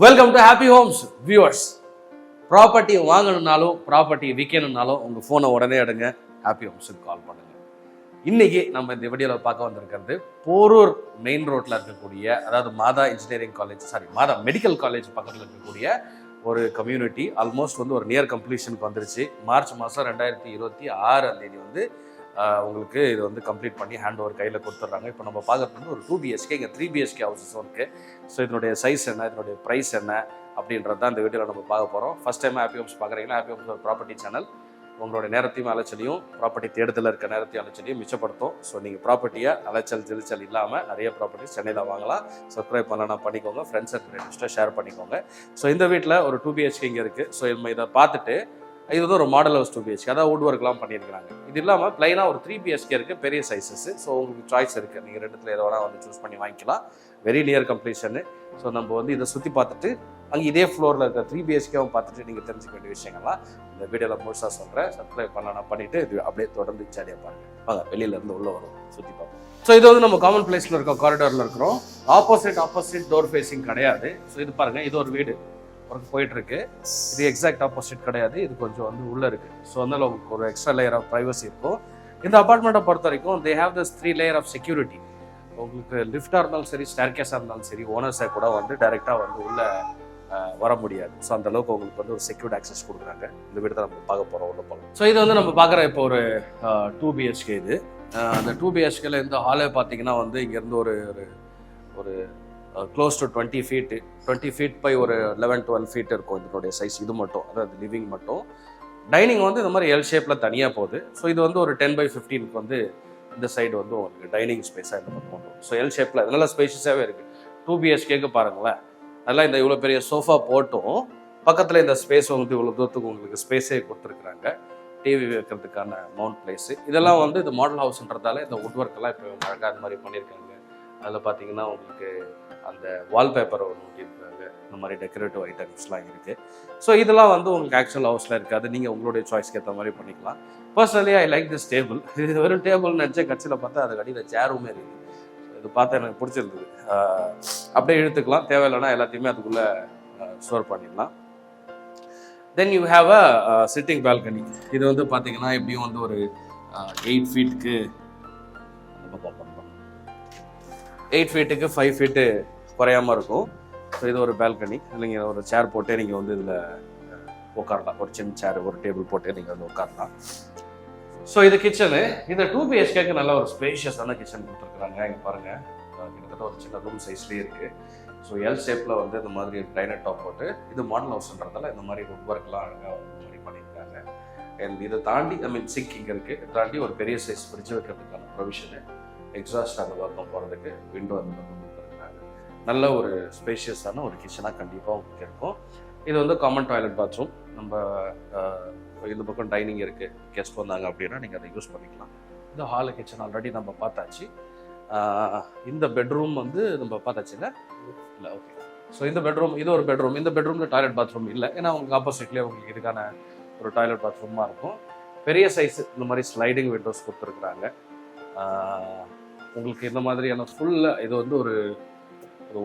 Welcome to happy homes viewers. Property வாங்கணும்னாலும் property விற்கணும்னாலும் உங்கள் ஃபோனை உடனே எடுங்க, ஹாப்பி ஹோம்ஸுக்கு கால் பண்ணுங்க. இன்னைக்கு நம்ம இந்த வீடியோவில் பார்க்க வந்திருக்கிறது போரூர் மெயின் ரோட்டில் இருக்கக்கூடிய, அதாவது மாதா இன்ஜினியரிங் காலேஜ், மாதா மெடிக்கல் காலேஜ் பக்கத்தில் இருக்கக்கூடிய ஒரு கம்யூனிட்டி. ஆல்மோஸ்ட் வந்து ஒரு நியர் கம்ப்ளீஷனுக்கு வந்துருச்சு. மார்ச் மாதம் 2026 அன்னைக்கு வந்து உங்களுக்கு இது வந்து கம்ப்ளீட் பண்ணி ஹேண்ட் ஓவர் கையில் கொடுத்துட்றாங்க. இப்போ நம்ம பார்க்குறது வந்து ஒரு 2 BHK, இங்கே 3 BHK ஹவுசஸும் இருக்குது. ஸோ இதனுடைய சைஸ் என்ன, இதனுடைய ப்ரைஸ் என்ன அப்படின்றது தான் இந்த வீடியோவில் நம்ம பார்க்க போகிறோம். ஃபஸ்ட் டைம் ஹாப்பி ஹோம்ஸ் பார்க்குறீங்கன்னா, ஹாப்பி ஹோம்ஸ் ஒரு ப்ராப்பர்ட்டி சேனல். உங்களுடைய நேரத்தையும் அலைச்சலையும், ப்ராப்பர்ட்டி தேடுதலில் இருக்க நேரத்தையும் அலைச்சலையும் மிச்சப்படுத்தும். ஸோ நீங்கள் ப்ராப்பர்ட்டியை அலைச்சல் ஜிலிச்சல் இல்லாமல் நிறைய ப்ராப்பர்ட்டி சென்னையில் வாங்கலாம். சப்ஸ்கிரைப் பண்ணலாம் பண்ணிக்கோங்க, ஃப்ரெண்ட்ஸ் அண்ட் ரிலேட்டிவ்ஸ்ட்டை ஷேர் பண்ணிக்கோங்க. ஸோ இந்த வீட்டில் ஒரு 2 BHK இங்கே இருக்குது. ஸோ நம்ம இதை பார்த்துட்டு, இது வந்து ஒரு மாடல் ஹவுஸ் 2 BHK, அதாவது வுட் ஒர்க்லாம் பண்ணியிருக்காங்க. இது இல்லாமல் ப்ளைனாக ஒரு 3 BHK இருக்குது, பெரிய சைஸஸ். ஸோ உங்களுக்கு சாய்ஸ் இருக்குது, நீங்கள் ரெண்டுத்தில் எதை வேணால் வந்து சூஸ் பண்ணி வாங்கிக்கலாம். Very near கம்ப்ளீஷனு. ஸோ நம்ம வந்து இதை சுற்றி பார்த்துட்டு, அங்கே இதே ஃப்ளோரில் இருக்க 3 BHKவும் பார்த்துட்டு நீங்கள் தெரிஞ்சுக்க வேண்டிய விஷயங்கள்லாம் இந்த வீடியோவில் முழுசாக சொல்கிறேன். சப்ஸ்கிரைப் பண்ணலாம் பண்ணிவிட்டு இது அப்படியே தொடர்ந்து ஜாலியாக பாருங்கள். வாங்க வெளியிலேருந்து உள்ளே வரும், சுற்றி பார்ப்போம். ஸோ இது வந்து நம்ம காமன் பிளேஸில் இருக்க காரிடாரில் இருக்கிறோம். ஆப்போசிட் டோர் ஃபேஸிங் கிடையாது. ஸோ இது பாருங்கள், இது ஒரு வீடு ஒர்க் போயிட்டு இருக்கு. இது எக்ஸாக்ட் ஆப்போசிட் கிடையாது, இது கொஞ்சம் வந்து உள்ள இருக்கு. ஸோ அதனால உங்களுக்கு ஒரு எக்ஸ்ட்ரா லேயர் ஆஃப் ப்ரைவசி இருக்கும். இந்த அபார்ட்மெண்ட்டை பொறுத்த வரைக்கும் they have this 3 layer of security. உங்களுக்கு லிஃப்டாக இருந்தாலும் சரி, ஸ்டேர்கேஸாக இருந்தாலும் சரி, ஓனர்ஸை கூட வந்து டைரெக்டாக வந்து உள்ள வர முடியாது. ஸோ அந்த அளவுக்கு உங்களுக்கு வந்து ஒரு செக்யூர்ட் ஆக்சஸ் கொடுக்குறாங்க. இந்த வீடு தான் நம்ம பார்க்க போகிறோம், உள்ள போகிறோம். ஸோ இது வந்து நம்ம பார்க்குற இப்போ ஒரு 2 BHK. இது அந்த 2 BHKல இந்த ஹாலே பார்த்தீங்கன்னா வந்து இங்கேருந்து ஒரு க்ளோஸ் டு 20 feet பை ஒரு 11-12 feet இருக்கும் இதனுடைய சைஸ். இது மட்டும், அதாவது லிவிங் மட்டும். டைனிங் வந்து இந்த மாதிரி எல் ஷேப்பில் தனியாக போகுது. ஸோ இது வந்து ஒரு 10/15 வந்து இந்த சைடு வந்து உங்களுக்கு டைனிங் ஸ்பேஸாக இந்த பக்கம் வரும். ஸோ எல் ஷேப்பில் நல்லா ஸ்பேஷியஸாகவே இருக்குது. 2 BHKக்கு பாருங்களேன், நல்லா இந்த இவ்வளோ பெரிய சோஃபா போட்டும் பக்கத்தில் இந்த ஸ்பேஸ் வந்து இவ்வளோ தூரத்துக்கு உங்களுக்கு ஸ்பேஸே கொடுத்துருக்குறாங்க. டிவி வைக்கிறதுக்கான மவுண்ட் பிளேஸு. இதெல்லாம் வந்து இந்த மாடல் ஹவுஸ்ன்றதால இந்த வுட் ஒர்க்கெல்லாம் இப்போ அழகாக அந்த மாதிரி பண்ணியிருக்காங்க. அதில் பார்த்தீங்கன்னா உங்களுக்கு அந்த வால்பேப்பரை ஒன்று ஒட்டியிருக்காங்க. இந்த மாதிரி டெக்கரேட்டிவ் ஐட்டம்ஸ்லாம் இருக்குது. ஸோ இதெல்லாம் வந்து உங்களுக்கு ஆக்சுவல் ஹவுஸில் இருக்காது. நீங்கள் உங்களுடைய சாய்ஸ்க்கு ஏற்ற மாதிரி பண்ணிக்கலாம். Personally I like this table. இது வெறும் டேபிள் நினச்ச கட்சியில் பார்த்தா அதுக்கு அடியில் சேருமே இருக்குது. இது பார்த்தா எனக்கு பிடிச்சிருந்தது. அப்படியே இழுத்துக்கலாம், தேவையில்லைன்னா எல்லாத்தையுமே அதுக்குள்ளே ஸ்டோர் பண்ணிடலாம். Then you have a sitting balcony. இது வந்து பார்த்தீங்கன்னா எப்படியும் வந்து ஒரு 8 feetக்கு 8 feetக்கு 5 feet குறையாமல் இருக்கும். ஸோ இது ஒரு பால்கனி. நீங்கள் ஒரு சேர் போட்டு நீங்கள் வந்து இதில் உட்காரலாம். ஒரு சின்ன சேர், ஒரு டேபிள் போட்டு நீங்கள் வந்து உட்காரலாம். ஸோ இது கிச்சனு. இந்த 2 BHKக்கு நல்ல ஒரு ஸ்பேஷியஸான கிச்சன் கொடுத்துருக்குறாங்க. இங்கே பாருங்கள், கிட்டத்தட்ட ஒரு சின்ன ரூம் சைஸ்லேயே இருக்குது. ஸோ எல் ஷேப்பில் வந்து இந்த மாதிரி கிரைனட் டாப் போட்டு, இது மாடல் ஹவுஸ்ன்றதால இந்த மாதிரி வுட் ஒர்க்லாம் அழகாக இந்த மாதிரி பண்ணியிருக்காங்க. அண்ட் இதை தாண்டி சிங்க் இங்கே இருக்குது. இதை தாண்டி ஒரு பெரிய சைஸ் ஃப்ரிட்ஜ் வைக்கிறதுக்கான ப்ரொவிஷனு, எக்ஸாஸ்ட் அந்த பக்கம் போகிறதுக்கு விண்டோ அந்த பக்கம் கொடுத்துருக்காங்க. நல்ல ஒரு ஸ்பேஷியஸான ஒரு கிச்சனாக கண்டிப்பாக உங்களுக்கு இருக்கும். இது வந்து காமன் டாய்லெட் பாத்ரூம். நம்ம இந்த பக்கம் டைனிங் இருக்குது. கெஸ்ட் வந்தாங்க அப்படின்னா நீங்கள் அதை யூஸ் பண்ணிக்கலாம். இந்த ஹால் கிச்சன் ஆல்ரெடி நம்ம பார்த்தாச்சு. இந்த பெட்ரூம் வந்து நம்ம பார்த்தாச்சு இல்லை? ஓகே. ஸோ இந்த பெட்ரூம், இது ஒரு பெட்ரூம். இந்த பெட்ரூமில் டாய்லெட் பாத்ரூம் இல்லை, ஏன்னா உங்களுக்கு ஆப்போசிட்லேயே உங்களுக்கு இதுக்கான ஒரு டாய்லெட் பாத்ரூமாக இருக்கும். பெரிய சைஸ் இந்த மாதிரி ஸ்லைடிங் விண்டோஸ் கொடுத்துருக்குறாங்க. உங்களுக்கு இந்த மாதிரியான ஃபுல்லாக இது வந்து ஒரு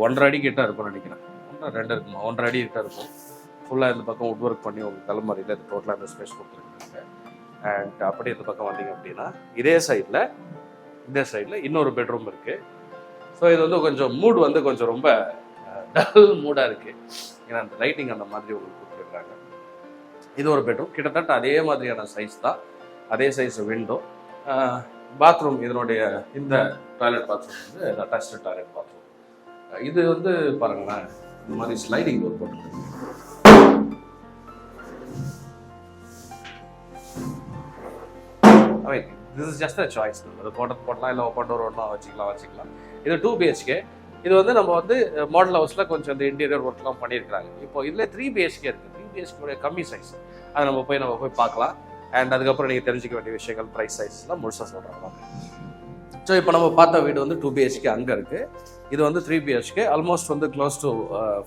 1.5 அடி கிட்ட இருக்கும்னு நினைக்கிறேன். 2 இருக்குமா, 1.5 அடி கிட்ட இருக்கும். ஃபுல்லாக இந்த பக்கம் வுட் ஒர்க் பண்ணி உங்களுக்கு தலைமுறையில் இது டோட்டலாக இந்த ஸ்பேஸ் கொடுத்துருக்காங்க. அண்ட் அப்படி இந்த பக்கம் வந்தீங்க அப்படின்னா இதே சைடில் இன்னொரு பெட்ரூம் இருக்குது. ஸோ இது வந்து கொஞ்சம் மூட் வந்து கொஞ்சம் ரொம்ப டல் மூடாக இருக்குது, ஏன்னா அந்த லைட்டிங் அந்த மாதிரி உங்களுக்கு கொடுத்துருக்காங்க. இது ஒரு பெட்ரூம், கிட்டத்தட்ட அதே மாதிரியான சைஸ் தான், அதே சைஸ் விண்டோ. பாத்ரூம், இதனுடைய இந்த டாய்லெட் பாத்ரூம் வந்து அட்டாச்டு டாய்லெட் பாத்ரூம். இது வந்து பாருங்களேன், இந்த மாதிரி ஸ்லைடிங் டோர் போட்டுருக்கு. This is just a choice. அது போடலாம், இல்லை ஓப்பன் டோர் ஒன்றா வச்சுக்கலாம். இது 2 BHK. இது வந்து நம்ம வந்து மாடல் ஹவுஸில் கொஞ்சம் இந்த இன்டீரியர் ஒர்க்லாம் பண்ணியிருக்காங்க. இப்போ இதில் 3 BHK இருக்குது. 3 BHK கம்மி சைஸ். அதை நம்ம போய் பார்க்கலாம். அண்ட் அதுக்கப்புறம் நீங்கள் தெரிஞ்சிக்க வேண்டிய விஷயங்கள், ப்ரைஸ், சைஸ்லாம் முழுசாக சொல்கிறாங்க. ஸோ இப்போ நம்ம பார்த்த வீடு வந்து 2 BHK அங்கே இருக்குது. இது வந்து 3 BHK, ஆல்மோஸ்ட் வந்து close to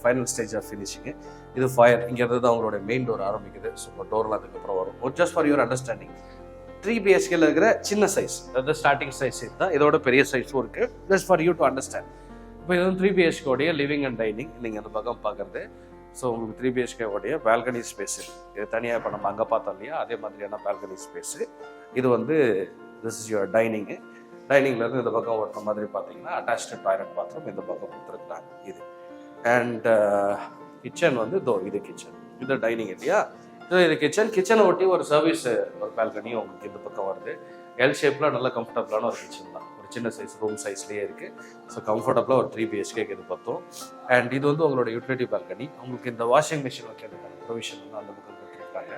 final stage of finishing. இது ஃபயர், இங்கேருந்து தான் அவங்களோட மெயின் டோர் ஆரம்பிக்குது. ஸோ டோர்லாம் அதுக்கப்புறம் வரும். ஜஸ்ட் ஃபார் யுவர் அண்டர்ஸ்டாண்டிங், 3 BHKல இருக்கிற சின்ன சைஸ், அதாவது ஸ்டார்டிங் சைஸ் தான். இதோட பெரிய சைஸும் இருக்குது. Just for you to understand. இப்போ இது வந்து 3 BHK உடைய லிவிங் அண்ட் டைனிங் நீங்கள் அந்த பக்கம் பார்க்குறது. ஸோ உங்களுக்கு 3 BHK உடைய பால்கனி ஸ்பேஸு, இது தனியாக இப்போ நம்ம அங்கே பார்த்தோம் இல்லையா, அதே மாதிரியான பால்கனி ஸ்பேஸு. இது வந்து திஸ் இஸ் யுவர் டைனிங்கு. டைனிங்லேருந்து இந்த பக்கம் ஓட்டுற மாதிரி பார்த்தீங்கன்னா அட்டாச்டு டாய்லெட் பாத்ரூம் இந்த பக்கம் கொடுத்துருக்குறாங்க இது. அண்ட் கிச்சன் வந்து இது கிச்சன், இது டைனிங் இல்லையா, இது கிச்சனை ஒட்டி ஒரு சர்வீஸ் ஒரு பால்கனியும் உங்களுக்கு இந்த பக்கம் வருது. எல் ஷேப்பில் நல்ல கம்ஃபர்டபுளான ஒரு கிச்சன் தான், ஒரு சின்ன சைஸ் ரூம் சைஸ்லேயே இருக்குது. ஸோ கம்ஃபர்டபுளாக ஒரு 3 BHK இது பார்த்தோம். அண்ட் இது வந்து உங்களோட யூட்டிலிட்டி பால்கனி. உங்களுக்கு இந்த வாஷிங் மிஷின் வைக்கிறதுக்கான ப்ரொவிஷன் வந்து அந்த பக்கம் கொடுத்துருக்காங்க.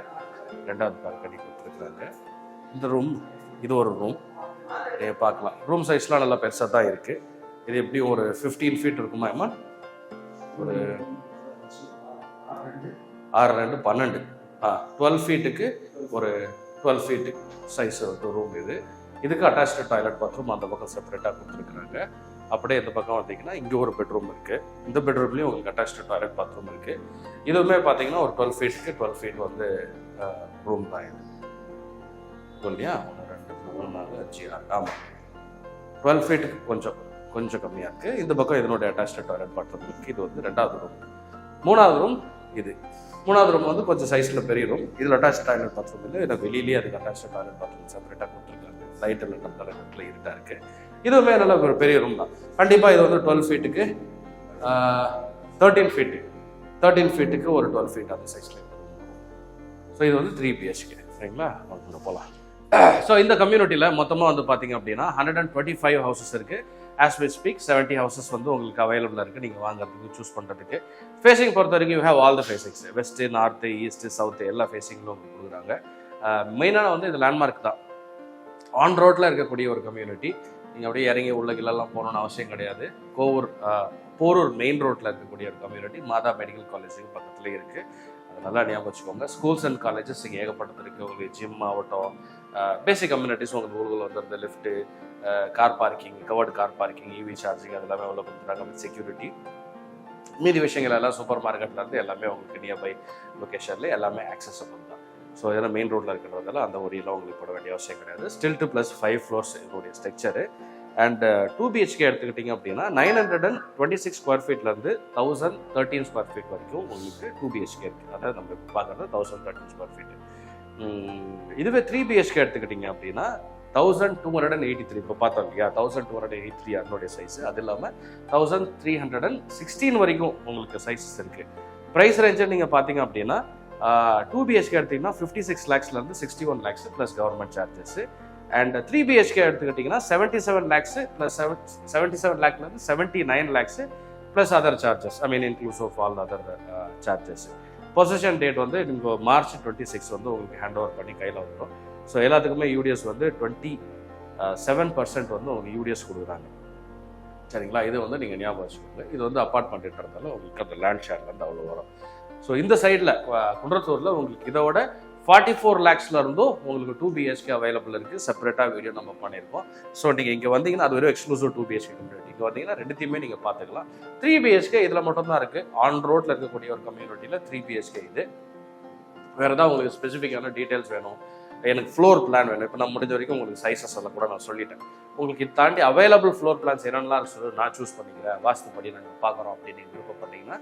2வது பால்கனி கொடுத்துருக்குறாங்க. இந்த ரூம், இது ஒரு ரூம் பார்க்கலாம். ரூம் சைஸ்லாம் நல்லா பெருசாக தான் இருக்குது. இது எப்படியும் ஒரு 15 ஃபீட் இருக்குமா அம்மா? ஒரு 6 2 12 ஃபீட்டுக்கு ஒரு 12 ஃபீட்டு சைஸ் ஒரு ரூம் இது. இதுக்கு அட்டாச்டு டாய்லெட் பாத்ரூம் அந்த பக்கம் செப்பரேட்டாக கொடுத்துருக்குறாங்க. அப்படியே இந்த பக்கம் பார்த்தீங்கன்னா இங்கே ஒரு பெட்ரூம் இருக்குது. இந்த பெட்ரூம்லேயும் உங்களுக்கு அட்டாச்டு டாய்லெட் பாத்ரூம் இருக்குது. இதுவுமே பார்த்தீங்கன்னா ஒரு 12 ஃபீட்டுக்கு 12 ஃபீட் வந்து ரூம் தான் இது இல்லையா. 1 2 3 4 5 6 ஆமாம், 12 ஃபீட்டுக்கு கொஞ்சம் கம்மியாக இருக்குது. இந்த பக்கம் இதனுடைய அட்டாச்டு டாய்லெட் பாத்ரூம் இருக்குது. இது வந்து 2வது ரூம். 3வது ரூம் இது. 3வது ரூம் வந்து கொஞ்சம் சைஸில் பெரிய ரூம். இதில் அட்டாச் டாய்லெட் பாத்ரூம் இல்லை, இதில் வெளியிலேயே அதுக்கு அட்டாச் டாய்லெட் பாத்ரூம் செப்பரேட்டாக கொடுத்துருக்காங்க. லைட்டில் நல்ல இருட்டாக இருக்குது. இதுவுமே நல்ல ஒரு பெரிய ரூம் தான். கண்டிப்பாக இது வந்து 12 ஃபீட்டுக்கு 13 ஃபீட்டுக்கு ஒரு 12 ஃபீட் அந்த சைஸில் இருக்குது. ஸோ இது வந்து 3 BHK சரிங்களா. அங்கே போகலாம். ஸோ இந்த கம்யூனிட்டியில் மொத்தமாக வந்து பார்த்தீங்க அப்படின்னா 125 ஹவுசஸ் இருக்குது. ஆஸ் வி ஸ்பீக் 70 ஹவுசஸ் வந்து உங்களுக்கு அவைலபிளாக இருக்குது நீங்கள் வாங்குறதுக்கு, சூஸ் பண்ணுறதுக்கு. ஃபேஸிங் பொறுத்த வரைக்கும் you have all the facings, west, north, east, south எல்லா ஃபேஸிங்லும் உங்களுக்கு கொடுக்குறாங்க. மெயினான வந்து இது லேண்ட்மார்க் தான். ஆன் ரோட்டில் இருக்கக்கூடிய ஒரு கம்யூனிட்டி. நீங்கள் அப்படியே இறங்கி உள்ள கிளெல்லாம் போகணுன்னு அவசியம் கிடையாது. போரூர் மெயின் ரோட்டில் இருக்கக்கூடிய ஒரு கம்யூனிட்டி. மாதா மெடிக்கல் காலேஜுக்கு பக்கத்துலேயே இருக்குது. அது நல்லா ஞாபகம் வச்சுக்கோங்க. ஸ்கூல்ஸ் அண்ட் காலேஜஸ் இங்கே ஏகப்பட்டது இருக்குது. உங்களுக்கு ஜிம் ஆகட்டும், பேசிக் கம்யூனிட்டிஸ் உங்களுக்கு ஊர்கள் வந்துருந்த lift, car parking, covered car parking, EV charging அது எல்லாமே உள்ள கொடுத்துருக்காங்க வித் செக்யூரிட்டி. மீதி விஷயங்கள் எல்லாம் சூப்பர் மார்க்கெட்லேருந்து எல்லாமே உங்களுக்கு நியர்பை லொக்கேஷனில் எல்லாமே ஆக்சஸபிள் தான். ஸோ இதெல்லாம் மெயின் ரோட்டில் இருக்கிறதால அந்த ஒரியெல்லாம் உங்களுக்கு போட வேண்டிய அவசியம் கிடையாது. ஸ்டில்ட்டு ப்ளஸ் 5 ஃப்ளோர்ஸ் இதனுடைய ஸ்ட்ரக்சரு. அண்ட் 2 BHK எடுத்துக்கிட்டிங்க அப்படின்னா 926 ஸ்கொயர் ஃபீட்லேருந்து 1013 ஸ்கொயர் ஃபீட் வரைக்கும் உங்களுக்கு 2 BHK இருக்குது. அதாவது நம்ம பார்க்குறது 1013 ஸ்கொயர் ஃபீட்டு. இதுவே 3 BHK எடுத்துக்கிட்டிங்க அப்படின்னா 1283 இப்போ பார்த்தோம் இல்லையா, 1283 அதனுடைய சைஸு. அது இல்லாமல் 1316 வரைக்கும் உங்களுக்கு சைஸஸ் இருக்குது. ப்ரைஸ் ரேஞ்சை நீங்கள் பார்த்தீங்க அப்படின்னா 2 BHK எடுத்திங்கன்னா 56 lakhsலேருந்து 61 lakhs plus government charges. And 3 BHK எடுத்துக்கிட்டிங்கன்னா 77 lakhs ப்ளஸ் 77 lakhலேருந்து 79 lakhs plus other charges, I mean inclusive of all other charges. Possession date வந்து நீங்கள் March 26 வந்து உங்களுக்கு ஹேண்ட் ஓவர் பண்ணி கையில் வந்துடும். ஸோ எல்லாத்துக்குமே யூடிஎஸ் வந்து 27% வந்து உங்களுக்கு யூடிஎஸ் கொடுக்குறாங்க சரிங்களா. இது வந்து நீங்கள் ஞாபகம் வச்சுக்கோங்க. இது வந்து அப்பார்ட்மெண்ட்ன்றதால உங்களுக்கு அந்த லேண்ட் ஷேர்லேருந்து அவ்வளோ வரும். ஸோ இந்த சைடில் குன்றத்தூரில் உங்களுக்கு இதோட 44 lakhsலேருந்தும் உங்களுக்கு 2 BHK அவைலபிள் இருக்குது. செப்பரேட்டாக வீடியோ நம்ம பண்ணியிருக்கோம். ஸோ நீங்கள் இங்கே வந்தீங்கன்னா அது வெறும் எக்ஸ்க்ளூசிவ் 2 BHK கம்யூனிட்டி. இங்கே வந்தீங்கன்னா ரெண்டுத்தையுமே நீங்கள் பார்த்துக்கலாம். 3 BHK இதில் மட்டும்தான் இருக்குது. ஆன் ரோட்டில் இருக்கக்கூடிய ஒரு கம்யூனிட்டியில் 3 BHK இது. வேறு ஏதாவது உங்களுக்கு ஸ்பெசிஃபிக்கான டீட்டெயில்ஸ் வேணும், எனக்கு ஃப்ளோர் பிளான் வேணும், இப்போ நான் முடிஞ்ச வரைக்கும் உங்களுக்கு சைஸஸ் எல்லாம் கூட நான் சொல்லிட்டேன். உங்களுக்கு இது தாண்டி அவைலபிள் ஃப்ளோர் பிளான்ஸ் என்னென்னலாம் சொல்லி நான் சூஸ் பண்ணிக்கிறேன், வாஸ்துப்படி நாங்கள் பார்க்குறோம் அப்படின்னு நீங்கள் விருப்பப்பட்டீங்கன்னா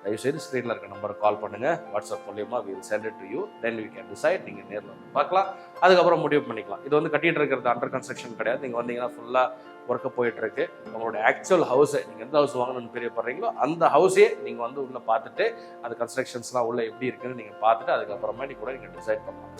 தயவுசெய்து ஸ்க்ரீனில் இருக்க நம்பருக்கு கால் பண்ணுங்கள். வாட்ஸ்அப் மூலியமாக will send it to you. Then you can decide. நீங்கள் நேரில் வந்து பார்க்கலாம், அதுக்கப்புறம் முடிவு பண்ணிக்கலாம். இது வந்து கட்டிகிட்டு இருக்கிறது அண்டர் கன்ஸ்ட்ரக்ஷன் கிடையாது. நீங்கள் வந்தீங்கன்னா ஃபுல்லாக ஒர்க்கு போயிட்டுருக்கு. உங்களோட ஆக்சுவல் ஹவுஸை நீங்கள் எந்த ஹவுஸ் வாங்கணும்னு பிரியப்படுறீங்களோ அந்த ஹவுஸே நீங்கள் வந்து உள்ளே பார்த்துட்டு அது கன்ஸ்ட்ரக்ஷன்ஸ்லாம் உள்ளே எப்படி இருக்குன்னு நீங்கள் பார்த்துட்டு அதுக்கப்புறமேட்டி கூட நீங்கள் டிசைட் பண்ணலாம்.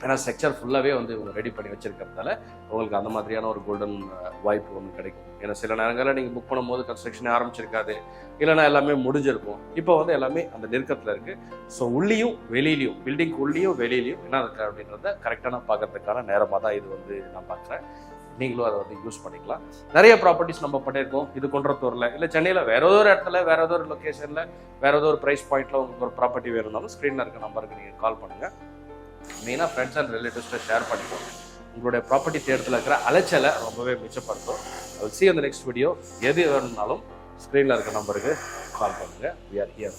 ஏன்னா ஸ்ட்ரக்சர் ஃபுல்லாகவே வந்து இவங்க ரெடி பண்ணி வச்சிருக்கிறதால உங்களுக்கு அந்த மாதிரியான ஒரு கோல்டன் வாய்ப்பு ஒன்று கிடைக்கும். ஏன்னா சில நேரங்களில் நீங்கள் புக் பண்ணும்போது கன்ஸ்ட்ரக்ஷனே ஆரம்பிச்சிருக்காது, இல்லைனா எல்லாமே முடிஞ்சிருக்கும். இப்போ வந்து எல்லாமே அந்த நெருக்கத்தில் இருக்குது. ஸோ உள்ளேயும் வெளியிலையும், பில்டிங்க்கு உள்ளேயும் வெளியிலையும் என்ன இருக்குது அப்படின்றத கரெக்டான பார்க்கறதுக்கான நேரமாக தான் இது வந்து நான் பார்க்குறேன். நீங்களும் அதை வந்து யூஸ் பண்ணிக்கலாம். நிறைய ப்ராப்பர்ட்டிஸ் நம்ம பண்ணியிருக்கோம். இது குன்றத்தூரில் இல்லை சென்னையில் வேற ஏதோ ஒரு இடத்துல வேற ஏதோ ஒரு லொக்கேஷனில் வேற ஏதோ ஒரு ப்ரைஸ் பாயிண்ட்டில் உங்களுக்கு ஒரு ப்ராப்பர்ட்டி வேணும்னாலும் ஸ்க்ரீனில் இருக்க நம்பருக்கு நீங்கள் கால் பண்ணுங்கள். மெயினாக ஃப்ரெண்ட்ஸ் அண்ட் ரிலேட்டிவ்ஸ்ட்டை ஷேர் பண்ணிக்கோங்க. உங்களுடைய ப்ராப்பர்ட்டி தேர்தலில் இருக்கிற அலைச்சலை ரொம்பவே மிச்சப்படுத்தும். I will see you in the next video. எது வேணும்னாலும் ஸ்க்ரீனில் இருக்க நம்பருக்கு கால் பண்ணுங்கள். We are here.